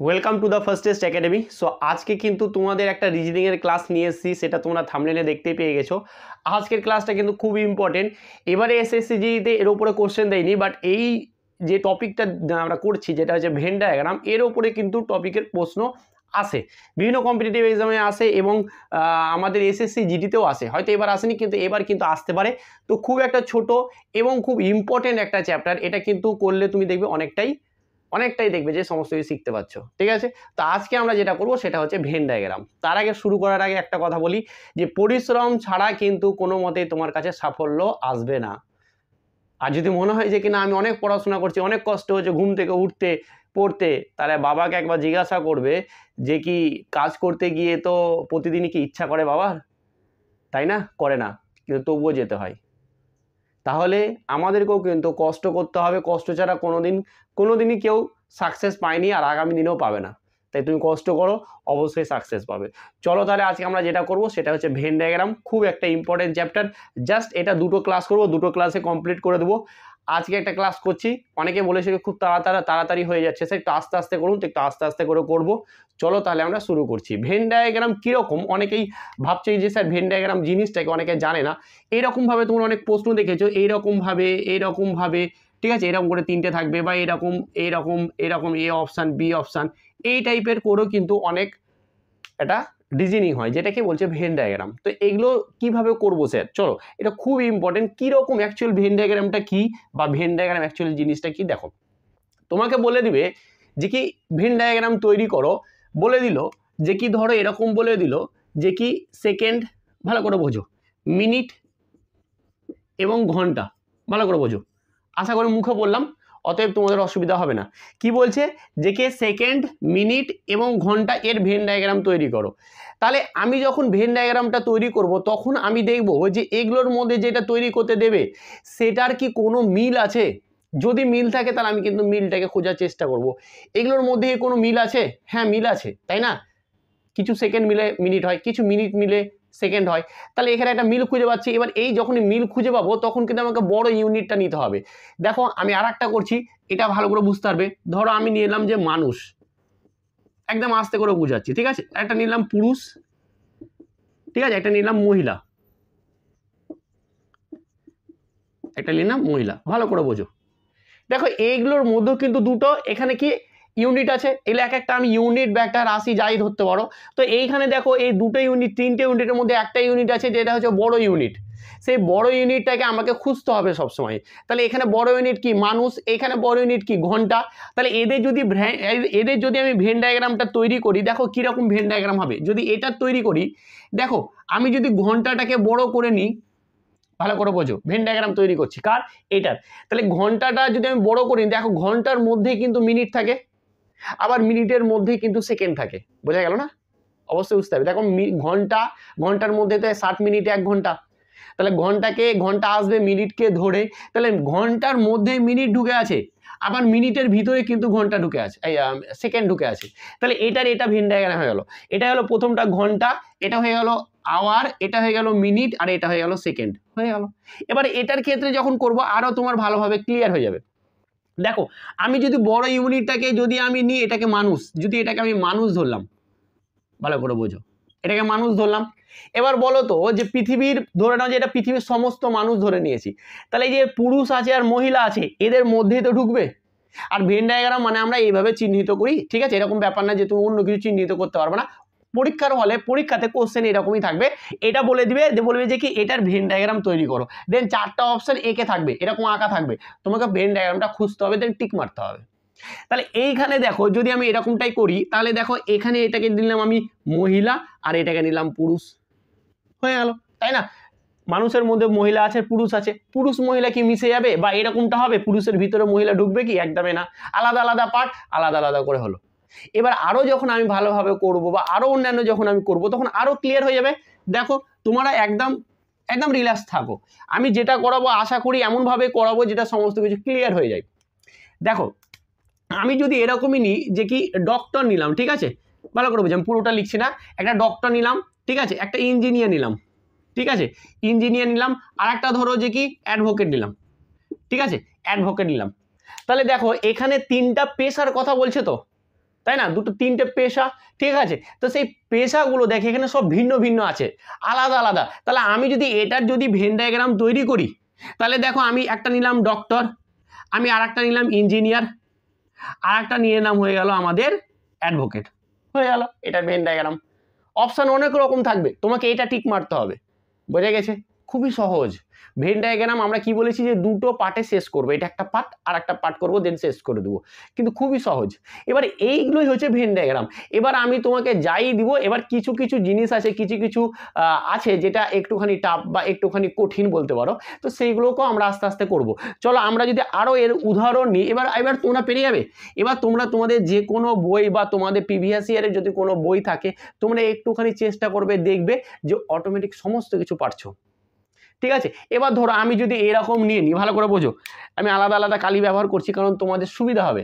Welcome to the first test academy. So আজকে কিন্তু তোমাদের একটা রিজনিংয়ের ক্লাস নিয়ে এসেছি, সেটা তোমরা থাম্বনেলে দেখতেই পেয়ে গেছো। আজকের ক্লাসটা কিন্তু খুবই ইম্পর্টেন্ট। এবারে এসএসসি জিডিতে এর উপরে কোশ্চেন দেয়নি, বাট এই যে টপিকটা আমরা করছি যেটা হচ্ছে ভেন ডায়াগ্রাম, এর উপরে কিন্তু টপিকের প্রশ্ন আসে, বিভিন্ন কম্পিটিটিভ এক্সামে আসে এবং আমাদের এসএসসি জিডিতেও আসে। হয়তো এবার আসেনি, কিন্তু এবার কিন্তু আসতে পারে। তো খুব একটা ছোট এবং খুব ইম্পর্টেন্ট একটা চ্যাপ্টার, এটা কিন্তু করলে তুমি দেখবে অনেকটাই দেখবে যে সমস্ত কিছু শিখতে পারছো। ঠিক আছে, তো আজকে আমরা যেটা করব সেটা হচ্ছে ভেন ডায়াগ্রাম। তার আগে শুরু করার আগে একটা কথা বলি যে পরিশ্রম ছাড়া কিন্তু কোনো মতেই তোমার কাছে সাফল্য আসবে না। আর যদি মনে হয় যে কিনা আমি অনেক পড়াশোনা করছি, অনেক কষ্ট হচ্ছে ঘুম থেকে উঠতে পড়তে, তাহলে বাবাকে একবার জিজ্ঞাসা করবে যে কি কাজ করতে গিয়ে তো প্রতিদিনই কি ইচ্ছা করে বাবার? তাই না? করে না, কিন্তু তবুও যেতে হয়। তাহলে আমাদেরকেও কিন্তু কষ্ট করতে হবে। কষ্ট ছাড়া কোনোদিনই কেউ সাকসেস পায়নি, আর আগামী দিনেও পাবে না। তাই তুমি কষ্ট করো, অবশ্যই সাকসেস পাবে। চলো তাহলে আজকে আমরা যেটা করব সেটা হচ্ছে ভেন ডায়াগ্রাম। খুব একটা ইম্পর্টেন্ট চ্যাপ্টার। জাস্ট এটা দুটো ক্লাস করব, দুটো ক্লাসে কমপ্লিট করে দেবো। আজকে একটা ক্লাস করছি, অনেকে বলেছে খুব তাড়াতাড়ি হয়ে যাচ্ছে, সে একটু আস্তে আস্তে করুন, তো একটু আস্তে আস্তে করে করবো। চলো তাহলে আমরা শুরু করছি। ভেন ডায়াগ্রাম কীরকম অনেকেই ভাবছে যে স্যার ভেন ডায়াগ্রাম জিনিসটাকে অনেকে জানে না। এইরকমভাবে তোমরা অনেক প্রশ্ন দেখেছো, এইরকমভাবে, ঠিক আছে, এরকম করে তিনটে থাকবে, বা এরকম এ অপশান বি অপশান, এই টাইপের করেও কিন্তু অনেক এটা রিজনিং হয়, যেটাকে বলছে ভেন ডায়াগ্রাম। তো এগুলো কিভাবে করবো স্যার, চলো এটা খুব ইম্পর্টেন্ট। কীরকম অ্যাকচুয়াল ভেন ডায়াগ্রামটা কি, বা ভেন ডায়াগ্রাম অ্যাকচুয়াল জিনিসটা কি। দেখো, তোমাকে বলে দিবে যে কি ভেন ডায়াগ্রাম তৈরি করো, বলে দিল যে কি, ধরো এরকম বলে দিল যে কি সেকেন্ড, ভালো করে বোঝো, মিনিট এবং ঘন্টা, ভালো করে বোঝো। আশা করি মুখে বললাম, অতএব তোমাদের অসুবিধা হবে না। কি বলছে যে কে সেকেন্ড, মিনিট এবং ঘন্টা এর ভেন ডায়াগ্রাম তৈরি করো। তাহলে আমি যখন ভেন ডায়াগ্রামটা তৈরি করব, তখন আমি দেখব যে এগুলোর মধ্যে যেটা তৈরি করতে দেবে সেটার কি কোনো মিল আছে। যদি মিল থাকে তাহলে আমি কিন্তু মিলটাকে খোঁজার চেষ্টা করব। এগুলোর মধ্যে কোনো মিল আছে? হ্যাঁ, মিল আছে, তাই না? কিছু সেকেন্ড মিলে মিনিট হয়, কিছু মিনিট মিলে সেকেন্ড হয়। তাহলে এখানে একটা মিল খুঁজে পাচ্ছি। এবার এই যখনই মিল খুঁজে পাবো, তখন কিন্তু আমাকে বড় ইউনিটটা নিতে হবে। দেখো আমি আর একটা করছি, এটা ভালো করে বুঝতে পারবে। ধরো আমি নিলাম যে মানুষ, একদম আস্তে করে বুঝাচ্ছি, ঠিক আছে। একটা নিলাম পুরুষ, ঠিক আছে, একটা নিলাম মহিলা, ভালো করে বোঝো। দেখো এইগুলোর মধ্যেও কিন্তু দুটো এখানে কি ইউনিট আছে। এগুলো এক একটা আমি ইউনিট বা একটা রাশি যাই ধরতে পারো। তো এইখানে দেখো এই দুটো ইউনিট, তিনটে ইউনিটের মধ্যে একটা ইউনিট আছে যেটা হচ্ছে বড় ইউনিট। সেই বড় ইউনিটটাকে আমাকে খুঁজতে হবে সবসময়। তাহলে এখানে বড় ইউনিট কি মানুষ, এখানে বড় ইউনিট কি ঘন্টা। তাহলে এদের যদি আমি ভেন ডায়াগ্রামটা তৈরি করি, দেখো কিরকম ভেন ডায়াগ্রাম হবে। যদি এটা তৈরি করি, দেখো আমি যদি ঘন্টাটাকে বড় করে নিই, ভালো করে বোঝো, ভেন ডায়াগ্রাম তৈরি করছি কার, এটার। তাহলে ঘন্টাটা যদি আমি বড় করি, দেখো ঘন্টার মধ্যেই কিন্তু মিনিট থাকে, আবার মিনিটের মধ্যেই কিন্তু সেকেন্ড থাকে। বোঝা গেল না? অবশ্যই বুঝতে হবে। দেখো ঘন্টার মধ্যে তো 60 মিনিট 1 ঘন্টা। তাহলে ঘন্টা আসবে মিনিটকে ধরে, তাহলে ঘন্টার মধ্যে মিনিট ঢুকে আছে, আবার মিনিটের ভিতরে কিন্তু ঘন্টা ঢুকে আছে, সেকেন্ড ঢুকে আছে। তাহলে এটা ভেন ডায়াগ্রাম হয়ে গেল। এটা হলো প্রথমটা ঘন্টা, এটা হয়ে গেল আওয়ার, এটা হয়ে গেল মিনিট, আর এটা হয়ে গেল সেকেন্ড, হয়ে গেল। এবার এটার ক্ষেত্রে যখন করব আরো তোমার ভালোভাবে ক্লিয়ার হয়ে যাবে। দেখো আমি যদি বড় ইউনিটটাকে যদি আমি নিই, এটাকে মানুষ, যদি এটাকে আমি মানুষ ধরলাম, ভালো করে বোঝো, এটাকে মানুষ ধরলাম। এবার বলো তো যে পৃথিবীর, ধরে নাও যে এটা পৃথিবীর সমস্ত মানুষ ধরে নিয়েছি, তাহলে এই যে পুরুষ আছে আর মহিলা আছে, এদের মধ্যেই তো ঢুকবে। আর ভেন ডায়াগ্রাম মানে আমরা এইভাবে চিহ্নিত করি, ঠিক আছে। এরকম ব্যাপার না যে তুমি অন্য কিছু চিহ্নিত করতে পারবে না। পরীক্ষার হলে পরীক্ষাতে কোশ্চেন এরকমই থাকবে, এটা বলবে যে কি এটার ভেন ডায়াগ্রাম তৈরি করো। দেন 4টা অপশন এঁকে থাকবে, এরকম আঁকা থাকবে, তোমাকে ভেন ডায়াগ্রামটা খুঁজতে হবে, দেন টিক মারতে হবে। তাহলে এইখানে দেখো যদি আমি এরকমটাই করি, তাহলে দেখো এখানে এটাকে নিলাম আমি মহিলা, আর এটাকে নিলাম পুরুষ, হয়ে গেল, তাই না? মানুষের মধ্যে মহিলা আছে, পুরুষ আছে, পুরুষ মহিলা কি মিশে যাবে বা এরকমটা হবে? পুরুষের ভিতরে মহিলা ঢুকবে কি? একদমই না। আলাদা আলাদা পার্ট, আলাদা আলাদা করে হলো। এবার আরো যখন আমি ভালোভাবে করব বা আরো অন্যান্য যখন আমি করব, তখন আরো ক্লিয়ার হয়ে যাবে। দেখো তোমরা একদম রিল্যাক্স থাকো। আমি যেটা করাবো আশা করি এমনভাবে করাবো যেটা সমস্ত কিছু ক্লিয়ার হয়ে যায়। দেখো আমি যদি এরকমই নিই যে কি ডক্টর নিলাম, ঠিক আছে, ভালো করে বুঝি, আমি পুরোটা লিখছি না। একটা ডক্টর নিলাম, ঠিক আছে, একটা ইঞ্জিনিয়ার নিলাম, ঠিক আছে, ইঞ্জিনিয়ার নিলাম, আর একটা ধরো যে কি অ্যাডভোকেট নিলাম, ঠিক আছে, অ্যাডভোকেট নিলাম। তাহলে দেখো এখানে 3টা পেশার কথা বলছে তো, তাই না, দুটো তিনটে পেশা, ঠিক আছে। তো সেই পেশাগুলো দেখে এখানে সব ভিন্ন ভিন্ন আছে, আলাদা আলাদা। তাহলে আমি যদি এটার যদি ভেন ডায়াগ্রাম তৈরি করি, তাহলে দেখো আমি একটা নিলাম ডক্টর, আমি আর একটা নিলাম ইঞ্জিনিয়ার, আর একটা নিয়ে নাম হয়ে গেল আমাদের অ্যাডভোকেট, হয়ে গেল এটার ভেন ডায়াগ্রাম। অপশান অনেক রকম থাকবে, তোমাকে এটা টিক মারতে হবে, বোঝা গেছে? খুবই সহজ। ভেন ডায়াগ্রাম আমরা কি বলেছি যে দুটো পার্টে শেষ করবো, এটা একটা পার্ট আর একটা পার্ট করবো, দেন শেষ করে দেবো, কিন্তু খুবই সহজ। এবার এইগুলোই হচ্ছে ভেন ডায়াগ্রাম। এবার আমি তোমাকে যাই দিব, এবার কিছু কিছু জিনিস আছে, কিছু কিছু আছে যেটা একটুখানি টাফ বা একটুখানি কঠিন বলতে পারো, তো সেইগুলোকেও আমরা আস্তে আস্তে করব। চলো আমরা যদি আরও এর উদাহরণ নিই, এবার তোমরা পেরে যাবে। এবার তোমরা তোমাদের যে কোনো বই বা তোমাদের প্রিভিয়াস ইয়ারের যদি কোনো বই থাকে, তোমরা একটুখানি চেষ্টা করবে, দেখবে যে অটোমেটিক সমস্ত কিছু পারছো, ঠিক আছে। এবার ধরো আমি যদি এরকম নিয়ে নিই, ভালো করে বোঝো, আমি আলাদা আলাদা কালি ব্যবহার করছি কারণ তোমাদের সুবিধা হবে।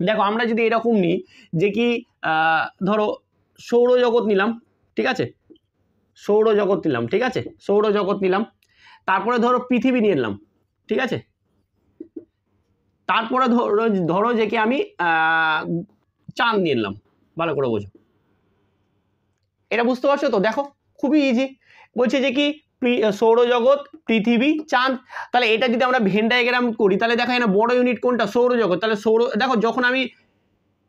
দেখো আমরা যদি এরকম নিই যে কি ধরো সৌরজগৎ নিলাম, ঠিক আছে, সৌরজগৎ নিলাম, ঠিক আছে, সৌরজগৎ নিলাম, তারপরে ধরো পৃথিবী নিয়ে নিলাম, ঠিক আছে, তারপরে ধরো যে কি আমি চাঁদ নিয়ে নিলাম, ভালো করে বোঝো। এটা বুঝতে পারছো তো? দেখো খুবই ইজি, বলছে যে কি সৌরজগৎ, পৃথিবী, চাঁদ। তাহলে এটা যদি আমরা ভেন ডায়াগ্রাম করি, তাহলে দেখো এখানে বড় ইউনিট কোনটা? সৌরজগৎ। তাহলে দেখো যখন আমি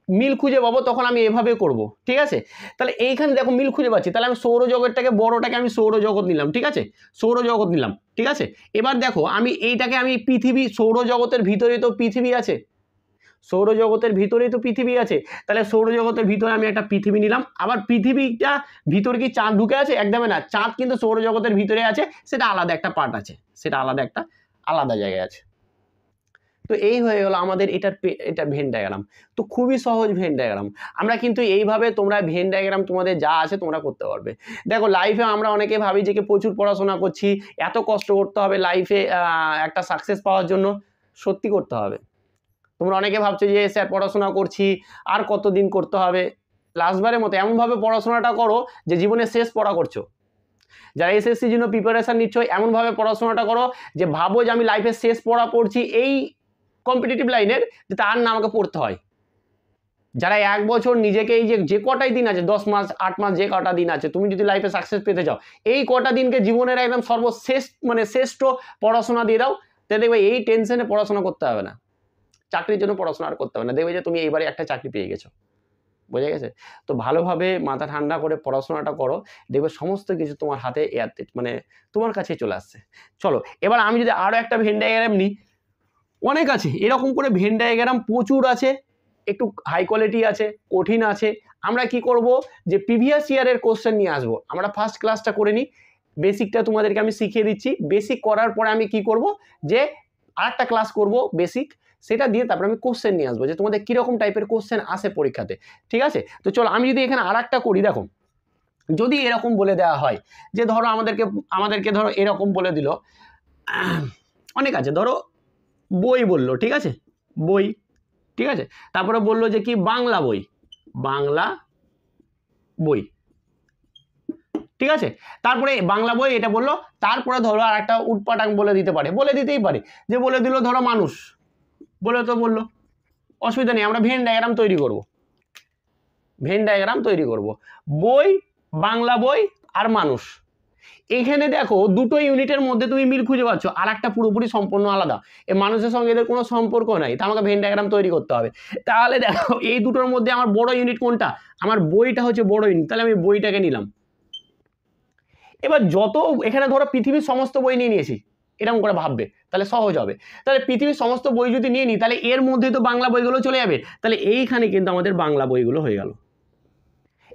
মিল খুঁজে পাবো তখন আমি এভাবে করব, ঠিক আছে। তাহলে এইখানে দেখো মিল খুঁজে পাচ্ছি, তাহলে আমি সৌরজগৎটাকে বড়টাকে আমি সৌরজগৎ নিলাম, ঠিক আছে, সৌরজগৎ নিলাম, ঠিক আছে। এবার দেখো আমি এইটাকে আমি পৃথিবী, সৌরজগতের ভিতরে তো পৃথিবী আছে, সৌরজগতের ভিতরেই তো পৃথিবী আছে, তাহলে সৌরজগতের ভিতরে আমি একটা পৃথিবী নিলাম। আবার পৃথিবীটা ভিতরে কি চাঁদ ঢুকে আছে? একদমই না, চাঁদ কিন্তু সৌরজগতের ভিতরে আছে, সেটা আলাদা একটা পার্ট আছে, সেটা আলাদা একটা আলাদা জায়গায় আছে। তো এই হয়ে গেল আমাদের এটা ভেন ডায়াগ্রাম। তো খুবই সহজ ভেন ডায়াগ্রাম। আমরা কিন্তু এইভাবে তোমরা ভেন ডায়াগ্রাম তোমাদের যা আছে তোমরা করতে পারবে। দেখো লাইফে আমরা অনেকে ভাবি যে প্রচুর পড়াশোনা করছি, এত কষ্ট করতে হবে লাইফে একটা সাকসেস পাওয়ার জন্য। সত্যি করতে হবে। তোমরা অনেকে ভাবছো যে স্যার পড়াশোনা করছি আর কতদিন করতে হবে, লাস্টবারের মতো এমনভাবে পড়াশোনাটা করো যে জীবনে শেষ পড়া করছো। যারা এসএসসির জন্য প্রিপারেশান নিচ্ছ, এমনভাবে পড়াশোনাটা করো যে ভাবো যে আমি লাইফে শেষ পড়া পড়ছি এই কম্পিটিটিভ লাইনের, যে তার না আমাকে পড়তে হয়। যারা 1 বছর নিজেকে এই যে কটাই দিন আছে, 10 মাস 8 মাস যে কটা দিন আছে, তুমি যদি লাইফে সাকসেস পেতে চাও, এই কটা দিনকে জীবনের একদম সর্বশ্রেষ্ঠ মানে শ্রেষ্ঠ পড়াশোনা দিয়ে দাও, তাহলে দেখবে এই টেনশনে পড়াশোনা করতে হবে না, চাকরির জন্য পড়াশোনা আর করতে হবে না, দেখবে যে তুমি এইবারে একটা চাকরি পেয়ে গেছো, বোঝা গেছে? তো ভালোভাবে মাথা ঠান্ডা করে পড়াশোনাটা করো, দেখবে সমস্ত কিছু তোমার হাতে মানে তোমার কাছে চলে আসছে। চলো এবার আমি যদি আরও একটা ভেন ডায়াগ্রাম নিই, অনেক আছে এরকম করে ভেন ডায়াগ্রাম, প্রচুর আছে, একটু হাই কোয়ালিটি আছে, কঠিন আছে। আমরা কি করব যে প্রিভিয়াস ইয়ারের কোশ্চেন নিয়ে আসবো। আমরা ফার্স্ট ক্লাসটা করে নিই, বেসিকটা তোমাদেরকে আমি শিখিয়ে দিচ্ছি। বেসিক করার পরে আমি কি করব যে আরেকটা ক্লাস করব বেসিক, সেটা দিয়ে তারপরে আমি কোশ্চেন নিয়ে আসবো যে তোমাদের কীরকম টাইপের কোশ্চেন আসে পরীক্ষাতে, ঠিক আছে। তো চলো আমি যদি এখানে আরেকটা করি, দেখো যদি এরকম বলে দেওয়া হয় যে ধরো আমাদেরকে ধরো এরকম বলে দিল, অনেক আছে, ধরো বই বললো, ঠিক আছে, বই, ঠিক আছে, তারপরে বললো যে কি বাংলা বই, বাংলা বই, ঠিক আছে, তারপরে বাংলা বই এটা বললো, তারপরে ধরো আর একটা উটপাটাং বলে দিতে পারে, বলে দিতেই পারে, যে বলে দিল ধরো মানুষ, বলে তো বললো, অসুবিধা নেই, আমরা ভেন ডায়াগ্রাম তৈরি করব, ভেন ডায়াগ্রাম তৈরি করব, বই, বাংলা বই আর মানুষ। এখানে দেখো দুটো ইউনিটের মধ্যে তুমি মিল খুঁজে পাচ্ছ, আর একটা পুরোপুরি সম্পূর্ণ আলাদা, এই মানুষের সঙ্গে এদের কোনো সম্পর্ক নাই, তা আমাকে ভেন ডায়াগ্রাম তৈরি করতে হবে। তাহলে দেখো এই দুটোর মধ্যে আমার বড় ইউনিট কোনটা? আমার বইটা হচ্ছে বড় ইউনিট, তাহলে আমি বইটাকে নিলাম। এবার যত এখানে ধরো পৃথিবীর সমস্ত বই নিয়ে নিয়েছি, এরকম করে ভাববে, তাহলে সহজ হবে। তাহলে পৃথিবীর সমস্ত বই যদি নিয়ে নিই, তাহলে এর মধ্যে তো বাংলা বইগুলো চলে যাবে, তাহলে এইখানে কিন্তু আমাদের বাংলা বইগুলো হয়ে গেল।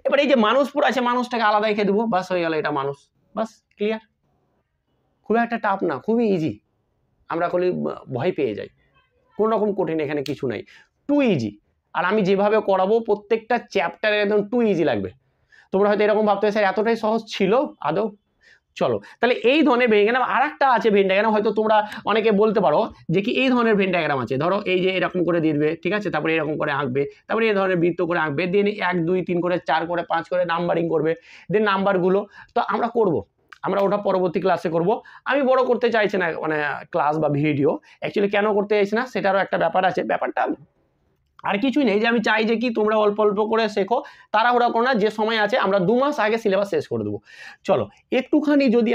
এবার এই যে মানুষপুর আছে, মানুষটাকে আলাদা রেখে দেবো, বাস হয়ে গেল এটা মানুষ, বাস ক্লিয়ার। খুব একটা টাফ না, খুবই ইজি। আমরা খালি ভয় পেয়ে যাই, কোনো রকম কঠিন এখানে কিছু নাই, টু ইজি। আর আমি যেভাবে করাবো প্রত্যেকটা চ্যাপ্টারে একদম টু ইজি লাগবে। তোমরা হয়তো এরকম ভাবতে স্যার এতটাই সহজ ছিল আদৌ? চলো তাহলে এই ধরনের ভেন ডায়াগ্রাম আর একটা আছে, ভেন ডায়াগ্রাম হয়তো তোমরা অনেকে বলতে পারো যে কি এই ধরনের ভেন ডায়াগ্রাম আছে, ধরো এই যে এরকম করে দিবে, ঠিক আছে, তারপরে এরকম করে আঁকবে, তারপরে এই ধরনের বৃত্ত করে আঁকবে, দেন 1 2 3 করে 4 করে 5 করে নাম্বারিং করবে, দেন নাম্বারগুলো তো আমরা করব, আমরা ওটা পরবর্তী ক্লাসে করব। আমি বড় করতে চাইছি না মানে ক্লাস বা ভিডিও, অ্যাকচুয়ালি কেন করতে চাইছি না সেটারও একটা ব্যাপার আছে, ব্যাপারটা আর কিছুই নেই, যে আমি চাই যে কি তোমরা অল্প অল্প করে শেখো, তাড়াহুড়া করো না, যে সময় আছে আমরা 2 মাস আগে সিলেবাস শেষ করে দেবো। চলো একটুখানি যদি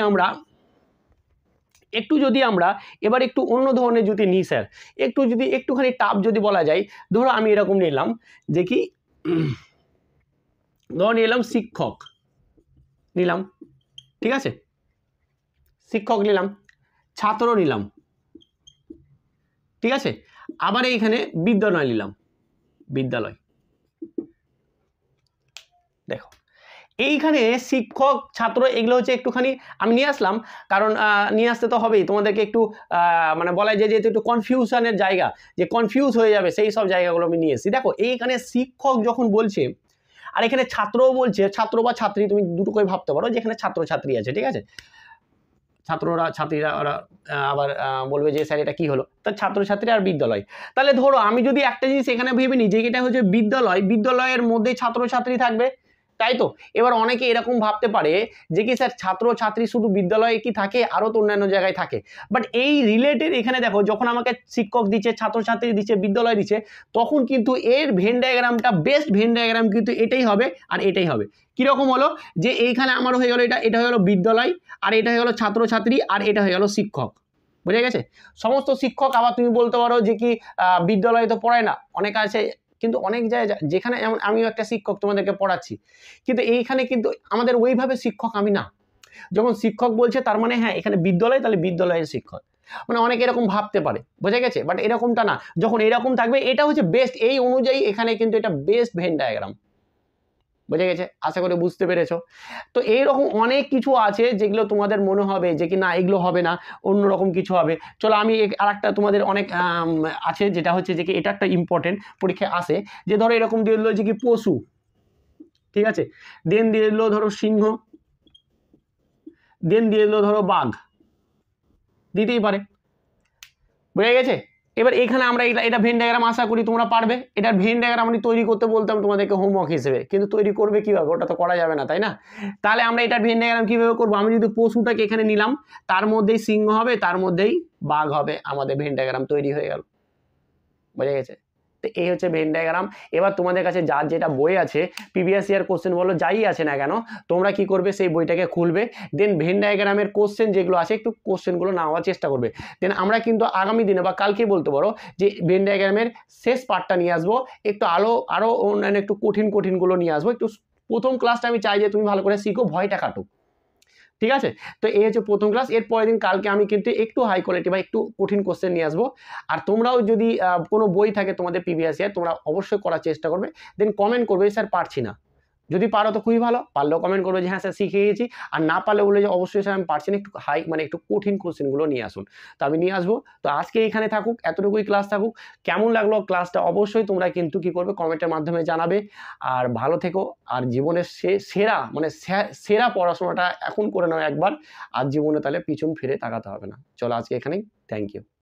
আমরা এবার একটু অন্য ধরনের যদি নিই স্যার, একটুখানি টাফ যদি বলা যায়, ধরো আমি এরকম নিলাম যে কি ধরো নিলাম শিক্ষক নিলাম, ঠিক আছে, শিক্ষক নিলাম, ছাত্র নিলাম, ঠিক আছে, আবার এইখানে বিদ্যালয় নিলাম, বিদ্যালয়। দেখো এইখানে শিক্ষক ছাত্র এগুলো হচ্ছে একটুখানি আমি নিয়ে আসলাম, কারণ নিয়ে আসতে তো হবেই, তোমাদেরকে একটু মানে বলা যায় যেহেতু একটু কনফিউশনের জায়গা, যে কনফিউজ হয়ে যাবে সেই সব জায়গাগুলো আমি নিয়ে এসেছি। দেখো এইখানে শিক্ষক যখন বলছে আর এখানে ছাত্রও বলছে, ছাত্র বা ছাত্রী তুমি দুটোকেই ভাবতে পারো, যেখানে ছাত্র ছাত্রী আছে, ঠিক আছে, ছাত্রীরা ওরা আবার বলবে যে স্যার এটা কি হলো, তা ছাত্রছাত্রী আর বিদ্যালয়। তাহলে ধরো আমি যদি একটা জিনিস এখানে ভেবে নিই যে এটা হচ্ছে বিদ্যালয়ের মধ্যেই ছাত্রছাত্রী থাকবে, তাই তো। এবার অনেকে এরকম ভাবতে পারে যে কি স্যার ছাত্রছাত্রী শুধু বিদ্যালয়ে কি থাকে, আরও তো অন্যান্য জায়গায় থাকে, বাট এই রিলেটেড এখানে দেখো যখন আমাকে শিক্ষক দিচ্ছে, ছাত্রছাত্রী দিচ্ছে, বিদ্যালয় দিচ্ছে, তখন কিন্তু এর ভেন ডায়াগ্রামটা, বেস্ট ভেন ডায়াগ্রাম কিন্তু এটাই হবে আর এটাই হবে। কিরকম হলো, যে এইখানে আমার হয়ে গেল এটা হয়ে গেল বিদ্যালয়, আর এটা হয়ে গেল ছাত্রছাত্রী, আর এটা হয়ে গেল শিক্ষক, বুঝে গেছে। সমস্ত শিক্ষক আবার তুমি বলতে পারো যে কি বিদ্যালয়ে তো পড়ায় না, অনেক আছে, কিন্তু অনেক জায়গায় যেখানে যেমন আমিও একটা শিক্ষক তোমাদেরকে পড়াচ্ছি, কিন্তু এইখানে কিন্তু আমাদের ওইভাবে শিক্ষক আমি না। যখন শিক্ষক বলছে তার মানে হ্যাঁ এখানে বিদ্যালয়, তাহলে বিদ্যালয়ের শিক্ষক, মানে অনেকে এরকম ভাবতে পারে, বোঝা গেছে। বাট এরকমটা না, যখন এরকম থাকবে এটা হচ্ছে বেস্ট, এই অনুযায়ী এখানে কিন্তু এটা বেস্ট ভেন ডায়াগ্রাম, বুঝে গেছে, আশা করি বুঝতে পেরেছো। তো এইরকম অনেক কিছু আছে যেগুলো তোমাদের মনে হবে যে কি না এগুলো হবে না, অন্যরকম কিছু হবে। চলো আমি আরেকটা তোমাদের অনেক আছে, যেটা হচ্ছে যে কি এটা একটা ইম্পর্টেন্ট পরীক্ষায় আসে, যে ধরো এরকম দিয়ে দিল যে কি পশু, ঠিক আছে, দেন দিয়ে দিল ধরো সিংহ, দেন দিয়ে দিল ধরো বাঘ, দিতেই পারে, বুঝে গেছে। এবার এখানে আমরা এটা ভেন ডায়াগ্রাম আশা করি তোমরা পারবে। এটার ভেন ডায়াগ্রাম আমি তৈরি করতে বলতাম তোমাদেরকে হোমওয়ার্ক হিসেবে, কিন্তু তৈরি করবে কীভাবে, ওটা তো করা যাবে না, তাই না। তাহলে আমরা এটার ভেন ডায়াগ্রাম কীভাবে করবো, আমি যদি পশুটাকে এখানে নিলাম, তার মধ্যেই সিংহ হবে, তার মধ্যেই বাঘ হবে, আমাদের ভেন ডায়াগ্রাম তৈরি হয়ে গেল, বুঝে গেছে। তো এই হচ্ছে ভেন ডায়াগ্রাম। এবার তোমাদের কাছে যার যেটা বই আছে, প্রিভিয়াস ইয়ার কোশ্চেন বলো যাই আছে না কেন, তোমরা কি করবে সেই বইটাকে খুলবে, দেন ভেন ডায়াগ্রামের কোশ্চেন যেগুলো আছে একটু কোশ্চেনগুলো নেওয়ার চেষ্টা করবে। দেন আমরা কিন্তু আগামী দিনে বা কালকে বলতে পারো যে ভেন ডায়াগ্রামের শেষ পার্টটা নিয়ে আসবো, একটু আরও অন্যান্য একটু কঠিনগুলো নিয়ে আসবো। একটু প্রথম ক্লাসটা আমি চাই যে তুমি ভালো করে শিখো, ভয়টা কাটুক, ঠিক আছে। তো এই হচ্ছে প্রথম ক্লাস। এর পরের দিন কালকে আমি কিন্তু একটু হাই কোয়ালিটি বা একটু কঠিন কোশ্চেন নিয়ে আসবো। আর তোমরাও যদি কোনো বই থাকে তোমাদের প্রিভিয়াস ইয়ার, তোমরা অবশ্যই করার চেষ্টা করবে, দেন কমেন্ট করবে স্যার পারছি না, যদি পারো তো খুবই ভালো, পারলেও কমেন্ট করবে যে হ্যাঁ স্যার শিখে গেছি, আর না পারলে বলে যে অবশ্যই স্যার আমি পারছি না, একটু মানে একটু কঠিন কোশ্চেনগুলো নিয়ে আসুন, তো আমি নিয়ে আসবো। তো আজকে এখানে থাকুক, এতটুকুই ক্লাস থাকুক। কেমন লাগলো ক্লাসটা অবশ্যই তোমরা কিন্তু কি করবে, কমেন্টের মাধ্যমে জানাবে। আর ভালো থেকো, আর জীবনের সেরা মানে সেরা পড়াশোনাটা এখন করে নাও একবার, আর জীবনে তাহলে পিছন ফিরে তাকাতে হবে না। চলো আজকে এখানেই, থ্যাংক ইউ।